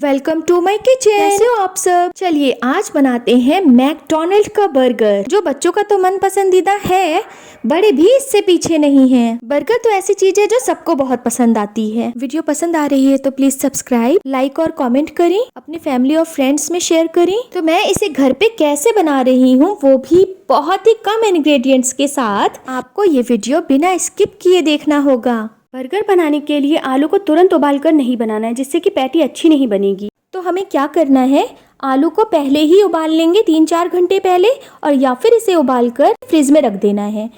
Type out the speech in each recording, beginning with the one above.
Welcome to my kitchen. कैसे हो आप सब? चलिए आज बनाते हैं मैकडोनल्ड का बर्गर, जो बच्चों का तो मन पसंदीदा है, बड़े भी इससे पीछे नहीं हैं। बर्गर तो ऐसी चीज है जो सबको बहुत पसंद आती है। वीडियो पसंद आ रही है तो प्लीज सब्सक्राइब, लाइक और कमेंट करें, अपने फैमिली और फ्रेंड्स में शेयर करें। तो मैं इसे घर पे कैसे बना रही हूँ, वो भी बहुत ही कम इंग्रेडिएंट्स के साथ, आपको ये वीडियो बिना स्किप किए देखना होगा। बर्गर बनाने के लिए आलू को तुरंत उबालकर नहीं बनाना है, जिससे कि पैटी अच्छी नहीं बनेगी। तो हमें क्या करना है, आलू को पहले ही उबाल लेंगे 3-4 घंटे पहले, और या फिर इसे उबालकर फ्रिज में रख देना है।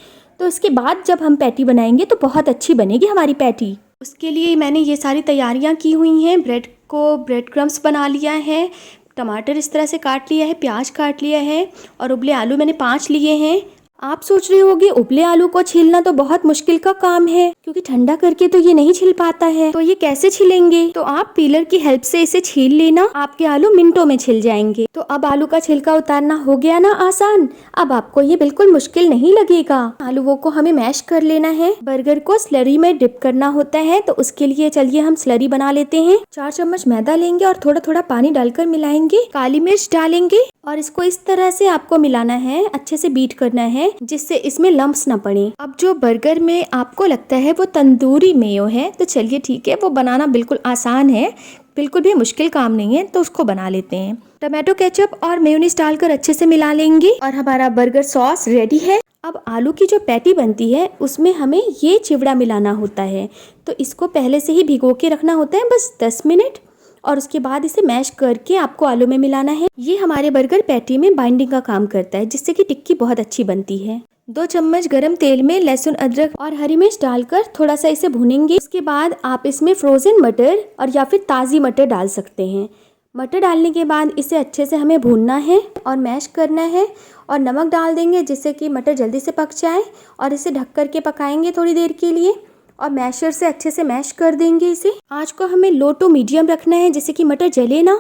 तो इसके बाद जब हम पैटी बनाएंगे तो बहुत अच्छी बनेगी हमारी पैटी। उसके लिए मैंने ये सारी तैयारियां की हुई हैं। ब्रेड क्रम्स बना लिया है, टमाटर इस तरह से काट लिया है, प्याज काट लिया है, और उबले आलू मैंने 5 लिए हैं। आप सोच रहे होंगे उबले आलू को छीलना तो बहुत मुश्किल का काम है, क्योंकि ठंडा करके तो ये नहीं छिल पाता है, तो ये कैसे छिलेंगे? तो आप पीलर की हेल्प से इसे छील लेना, आपके आलू मिनटों में छिल जाएंगे। तो अब आलू का छिलका उतारना हो गया ना आसान, अब आपको ये बिल्कुल मुश्किल नहीं लगेगा। आलूओं को हमें मैश कर लेना है। बर्गर को स्लरी में डिप करना होता है, तो उसके लिए चलिए हम स्लरी बना लेते हैं। 4 चम्मच मैदा लेंगे और थोड़ा थोड़ा पानी डालकर मिलाएंगे, काली मिर्च डालेंगे और इसको इस तरह से आपको मिलाना है, अच्छे से बीट करना है जिससे इसमें लम्प्स ना पड़े। अब जो बर्गर में आपको लगता है वो तंदूरी मेयो है, तो चलिए ठीक है, वो बनाना बिल्कुल आसान है, बिल्कुल भी मुश्किल काम नहीं है, तो उसको बना लेते हैं। टमाटो केचप और मेयोनीज डालकर अच्छे से मिला लेंगे और हमारा बर्गर सॉस रेडी है। अब आलू की जो पैटी बनती है उसमें हमें ये चिवड़ा मिलाना होता है, तो इसको पहले से ही भिगो के रखना होता है बस 10 मिनट, और उसके बाद इसे मैश करके आपको आलू में मिलाना है। ये हमारे बर्गर पैटी में बाइंडिंग का काम करता है, जिससे कि टिक्की बहुत अच्छी बनती है। 2 चम्मच गरम तेल में लहसुन, अदरक और हरी मिर्च डालकर थोड़ा सा इसे भूनेंगे। उसके बाद आप इसमें फ्रोजन मटर और या फिर ताज़ी मटर डाल सकते हैं। मटर डालने के बाद इसे अच्छे से हमें भूनना है और मैश करना है, और नमक डाल देंगे जिससे कि मटर जल्दी से पक जाए, और इसे ढक कर के पकाएंगे थोड़ी देर के लिए, और मैशर से अच्छे से मैश कर देंगे इसे। आँच को हमें लो टू मीडियम रखना है, जिससे कि मटर जले ना।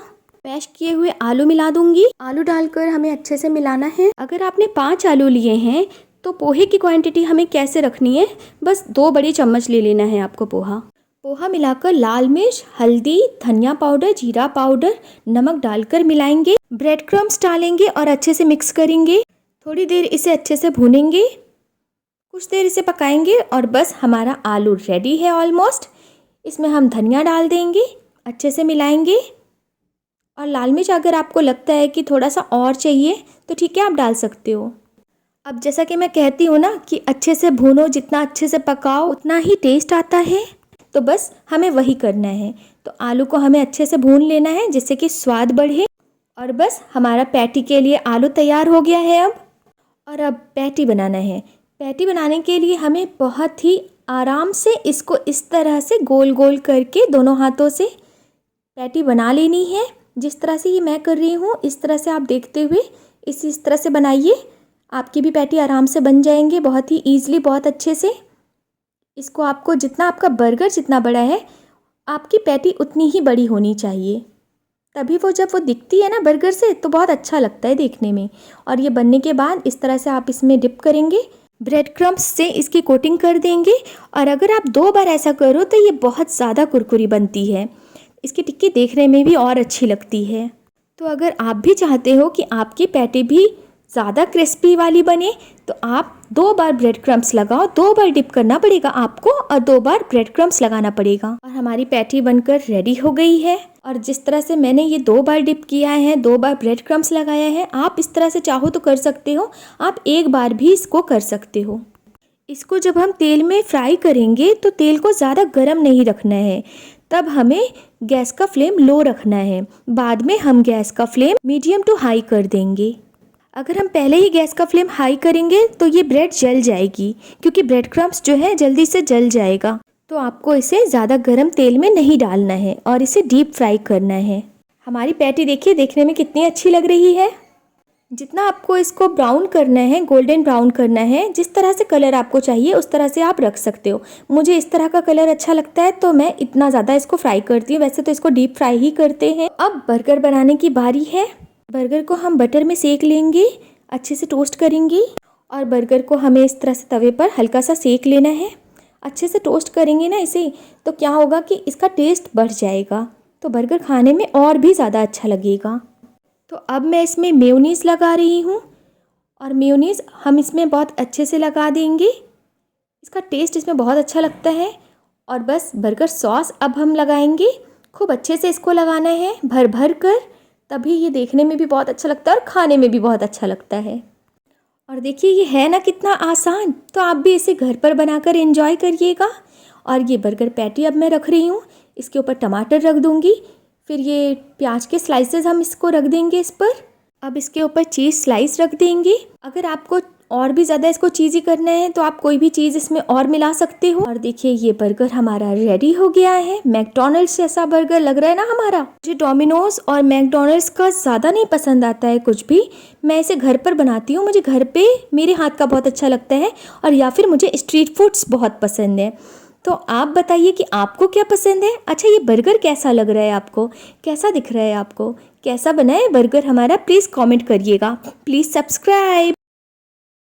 मैश किए हुए आलू मिला दूंगी। आलू डालकर हमें अच्छे से मिलाना है। अगर आपने 5 आलू लिए हैं तो पोहे की क्वांटिटी हमें कैसे रखनी है, बस 2 बड़े चम्मच ले लेना है आपको पोहा मिलाकर लाल मिर्च, हल्दी, धनिया पाउडर, जीरा पाउडर, नमक डालकर मिलाएंगे। ब्रेड क्रम्स डालेंगे और अच्छे से मिक्स करेंगे। थोड़ी देर इसे अच्छे से भूनेंगे, कुछ देर इसे पकाएंगे, और बस हमारा आलू रेडी है ऑलमोस्ट। इसमें हम धनिया डाल देंगे, अच्छे से मिलाएंगे, और लाल मिर्च अगर आपको लगता है कि थोड़ा सा और चाहिए तो ठीक है, आप डाल सकते हो। अब जैसा कि मैं कहती हूँ ना कि अच्छे से भूनो, जितना अच्छे से पकाओ उतना ही टेस्ट आता है, तो बस हमें वही करना है। तो आलू को हमें अच्छे से भून लेना है जिससे कि स्वाद बढ़े, और बस हमारा पैटी के लिए आलू तैयार हो गया है अब। और अब पैटी बनाना है। पैटी बनाने के लिए हमें बहुत ही आराम से इसको इस तरह से गोल गोल करके दोनों हाथों से पैटी बना लेनी है। जिस तरह से ये मैं कर रही हूँ, इस तरह से आप देखते हुए इस तरह से बनाइए, आपकी भी पैटी आराम से बन जाएंगे, बहुत ही ईजिली, बहुत अच्छे से। इसको आपको जितना, आपका बर्गर जितना बड़ा है, आपकी पैटी उतनी ही बड़ी होनी चाहिए, तभी जब वो दिखती है ना बर्गर से तो बहुत अच्छा लगता है देखने में। और ये बनने के बाद इस तरह से आप इसमें डिप करेंगे, ब्रेड क्रम्स से इसकी कोटिंग कर देंगे, और अगर आप 2 बार ऐसा करो तो ये बहुत ज़्यादा कुरकुरी बनती है, इसकी टिक्की देखने में भी और अच्छी लगती है। तो अगर आप भी चाहते हो कि आपकी पैटी भी ज़्यादा क्रिस्पी वाली बने, तो आप 2 बार ब्रेड क्रम्स लगाओ, 2 बार डिप करना पड़ेगा आपको, और 2 बार ब्रेड क्रम्स लगाना पड़ेगा। और हमारी पैटी बनकर रेडी हो गई है। और जिस तरह से मैंने ये 2 बार डिप किया है, 2 बार ब्रेड क्रम्स लगाया है, आप इस तरह से चाहो तो कर सकते हो, आप 1 बार भी इसको कर सकते हो। इसको जब हम तेल में फ्राई करेंगे तो तेल को ज़्यादा गर्म नहीं रखना है, तब हमें गैस का फ्लेम लो रखना है। बाद में हम गैस का फ्लेम मीडियम टू हाई कर देंगे। अगर हम पहले ही गैस का फ्लेम हाई करेंगे तो ये ब्रेड जल जाएगी, क्योंकि ब्रेड क्रम्स जो है जल्दी से जल जाएगा। तो आपको इसे ज़्यादा गर्म तेल में नहीं डालना है और इसे डीप फ्राई करना है। हमारी पैटी देखिए, देखने में कितनी अच्छी लग रही है। जितना आपको इसको ब्राउन करना है, गोल्डन ब्राउन करना है, जिस तरह से कलर आपको चाहिए उस तरह से आप रख सकते हो। मुझे इस तरह का कलर अच्छा लगता है तो मैं इतना ज़्यादा इसको फ्राई करती हूँ, वैसे तो इसको डीप फ्राई ही करते हैं। अब बर्गर बनाने की बारी है। बर्गर को हम बटर में सेक लेंगे, अच्छे से टोस्ट करेंगे, और बर्गर को हमें इस तरह से तवे पर हल्का सा सेक लेना है। अच्छे से टोस्ट करेंगे ना इसे, तो क्या होगा कि इसका टेस्ट बढ़ जाएगा। तो बर्गर खाने में और भी ज़्यादा अच्छा लगेगा। तो अब मैं इसमें मेयोनीज़ लगा रही हूँ और मेयोनीज़ हम इसमें बहुत अच्छे से लगा देंगे। इसका टेस्ट इसमें बहुत अच्छा लगता है। और बस बर्गर सॉस अब हम लगाएंगे। खूब अच्छे से इसको लगाना है भर भर कर, तभी ये देखने में भी बहुत अच्छा लगता है और खाने में भी बहुत अच्छा लगता है। और देखिए ये है ना कितना आसान, तो आप भी इसे घर पर बनाकर एंजॉय करिएगा। और ये बर्गर पैटी अब मैं रख रही हूँ, इसके ऊपर टमाटर रख दूँगी, फिर ये प्याज के स्लाइसेस हम इसको रख देंगे इस पर। अब इसके ऊपर चीज़ स्लाइस रख देंगे। अगर आपको और भी ज़्यादा इसको चीज़ी करना है तो आप कोई भी चीज़ इसमें और मिला सकते हो। और देखिए ये बर्गर हमारा रेडी हो गया है। मैकडॉनल्ड्स जैसा बर्गर लग रहा है ना हमारा। मुझे डोमिनोज और मैकडॉनल्ड्स का ज़्यादा नहीं पसंद आता है कुछ भी, मैं इसे घर पर बनाती हूँ। मुझे घर पे मेरे हाथ का बहुत अच्छा लगता है, और या फिर मुझे स्ट्रीट फूड्स बहुत पसंद है। तो आप बताइए कि आपको क्या पसंद है। अच्छा ये बर्गर कैसा लग रहा है आपको, कैसा दिख रहा है आपको, कैसा बना है बर्गर हमारा, प्लीज़ कमेंट करिएगा। Please subscribe.